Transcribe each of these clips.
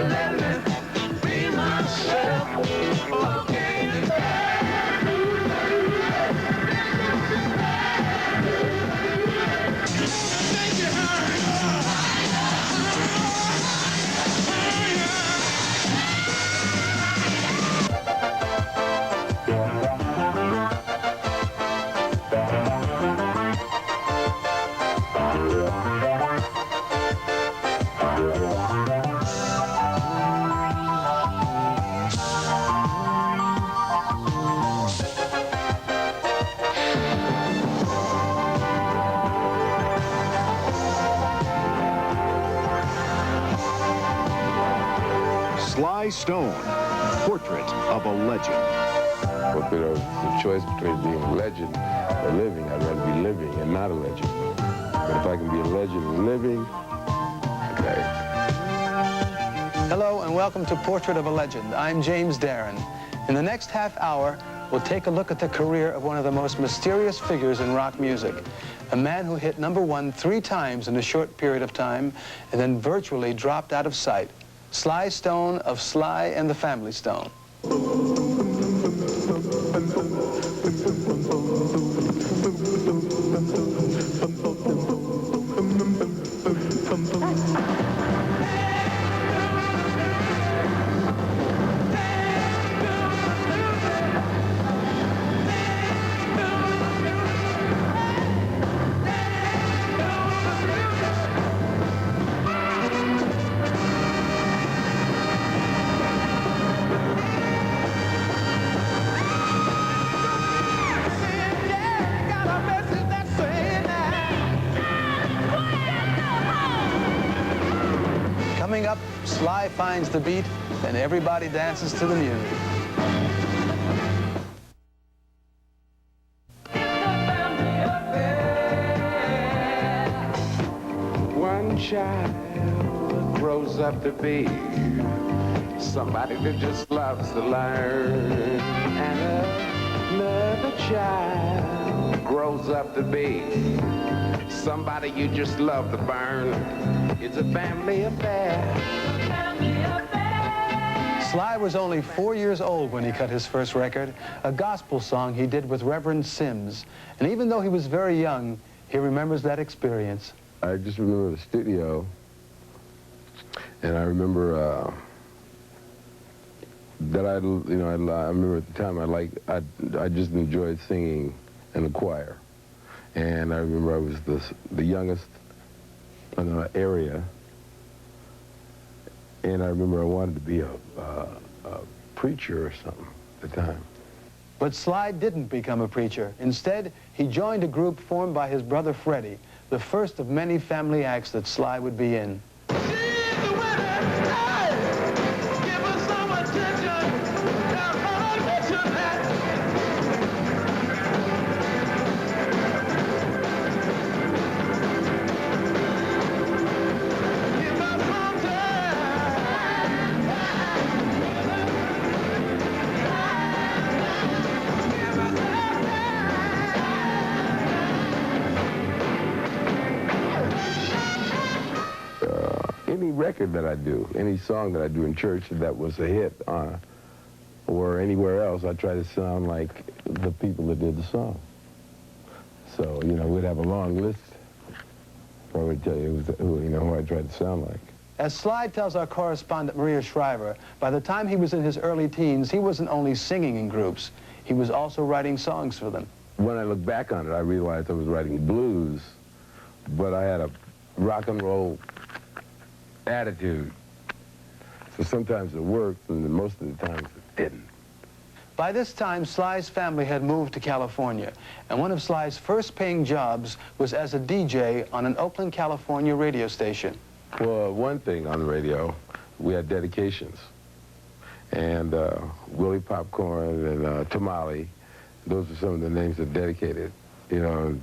let me be myself again. Thank you, Sly Stone, Portrait of a Legend. If there was a choice between being a legend or living, I'd rather be living and not a legend. But if I can be a legend and living, okay. Hello and welcome to Portrait of a Legend. I'm James Darren. In the next half hour, we'll take a look at the career of one of the most mysterious figures in rock music. A man who hit #1 3 times in a short period of time and then virtually dropped out of sight. Sly Stone of Sly and the Family Stone. Coming up, Sly finds the beat, and everybody dances to the music. One child grows up to be somebody that just loves to learn, and another child grows up to be somebody you just love to burn. It's a family affair. Sly was only 4 years old when he cut his first record, a gospel song he did with Reverend Sims. And even though he was very young, he remembers that experience. I just remember the studio, and I remember that I remember at the time I just enjoyed singing in the choir. And I remember I was the youngest in the area, and I remember I wanted to be a preacher or something at the time. But Sly didn't become a preacher. Instead, he joined a group formed by his brother Freddie, the first of many family acts that Sly would be in. Any record that I do, any song that I do in church that was a hit, or anywhere else, I try to sound like the people that did the song. So, you know, we'd have a long list. I would tell you who I tried to sound like. As Sly tells our correspondent Maria Shriver, by the time he was in his early teens, he wasn't only singing in groups, he was also writing songs for them. When I look back on it, I realized I was writing blues, but I had a rock and roll attitude. So sometimes it worked, and most of the times it didn't. By this time, Sly's family had moved to California, and one of Sly's first paying jobs was as a DJ on an Oakland, California radio station. Well, one thing on the radio, we had dedications. And Willie Popcorn and Tamale, those are some of the names that dedicated, you know, and,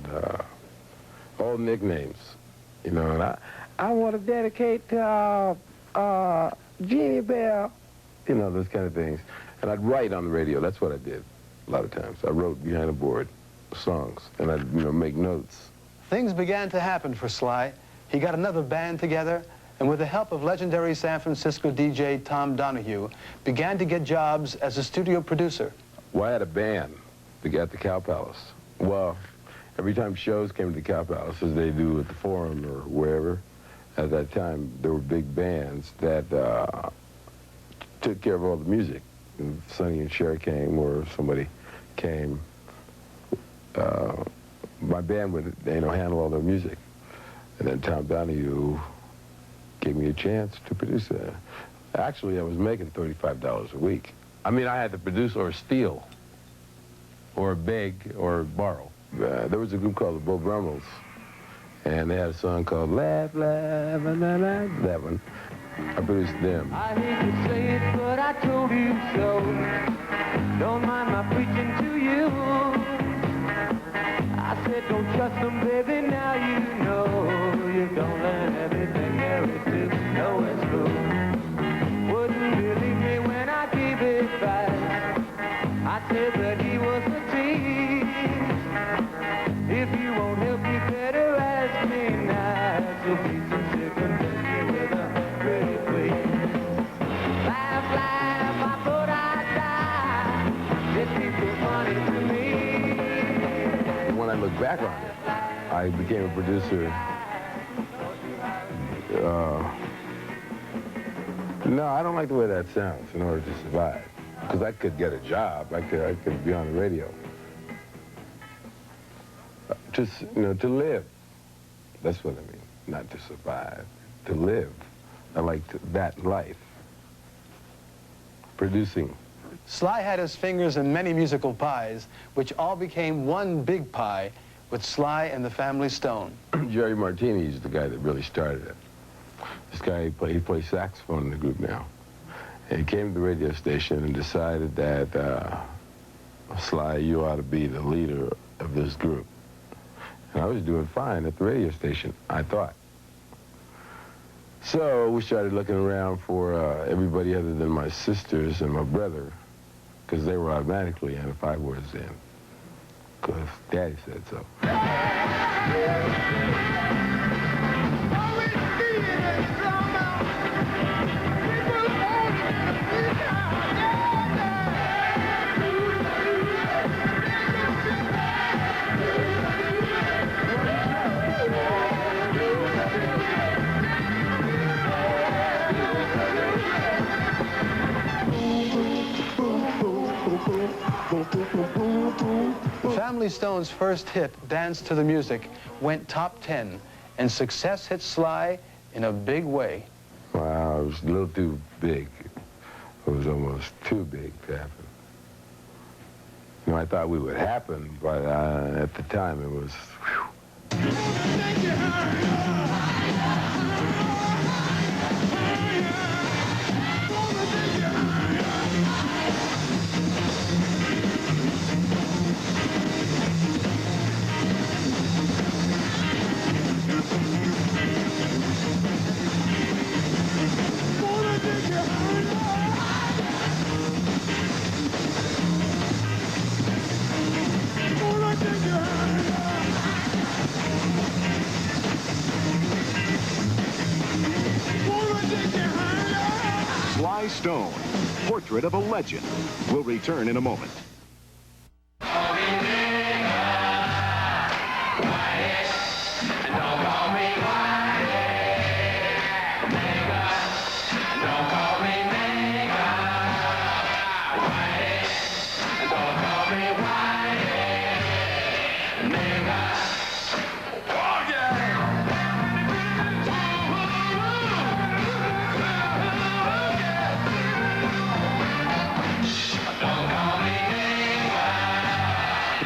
all nicknames, you know. And I want to dedicate to Jeannie Bell, you know, those kind of things. And I'd write on the radio. That's what I did a lot of times. I wrote behind the board songs, and I'd, you know, make notes. Things began to happen for Sly. He got another band together, and with the help of legendary San Francisco DJ Tom Donahue, began to get jobs as a studio producer. Well, I had a band at the Cow Palace. Well, every time shows came to the Cow Palace, as they do at the Forum or wherever, at that time, there were big bands that took care of all the music. If Sonny and Cher came or somebody came, my band would, handle all the music. And then Tom Donahue gave me a chance to produce it. Actually, I was making $35 a week. I mean, I had to produce or steal, or beg, or borrow. There was a group called the Bo Brummels, and they had a song called Laugh, Laugh, La, La, La, that one. I produced them. I hate to say it, but I told you so. Don't mind my preaching to you. I said don't trust them, baby, now you know. You don't learn everything there is to know it's true. Wouldn't believe me when I gave advice. I said that he was a thief. If you won't help me, better ask me now. So be sincere, confess me with a pretty face. Laugh, laugh, I thought I'd die. It seems so funny to me. When I look back on it, I became a producer. No, I don't like the way that sounds, in order to survive. Because I could get a job, I could be on the radio. Just, to live. That's what I mean, not to survive, to live. I liked that life. Producing. Sly had his fingers in many musical pies, which all became one big pie with Sly and the Family Stone. Jerry Martini is the guy that really started it. This guy, he plays saxophone in the group now. And he came to the radio station and decided that, Sly, you ought to be the leader of this group. And I was doing fine at the radio station, I thought. So we started looking around for everybody other than my sisters and my brother, because they were automatically in if I was in, because Daddy said so. Family Stone's first hit, Dance to the Music, went top 10, and success hit Sly in a big way. Wow, it was a little too big. It was almost too big to happen. I thought we would happen, but at the time it was, whew. Sly Stone, Portrait of a Legend, will return in a moment.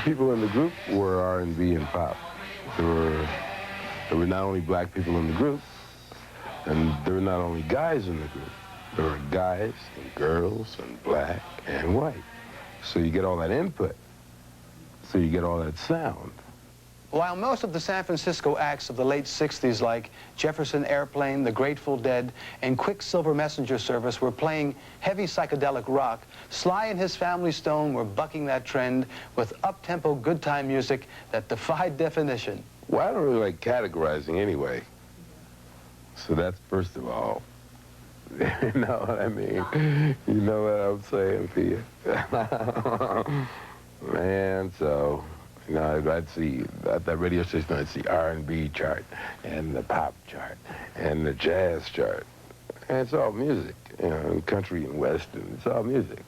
People in the group were R&B and pop. There were not only black people in the group, and there were not only guys in the group. There were guys and girls and black and white. So you get all that input. So you get all that sound. While most of the San Francisco acts of the late 60s, like Jefferson Airplane, The Grateful Dead, and Quicksilver Messenger Service, were playing heavy psychedelic rock, Sly and his Family Stone were bucking that trend with up-tempo good time music that defied definition. Well, I don't really like categorizing anyway. So that's first of all. You know what I mean? You know what I'm saying, Pia? Man, so, you know, I'd see, at that radio station, I'd see R&B chart, and the pop chart, and the jazz chart. And it's all music, you know, country and western, it's all music.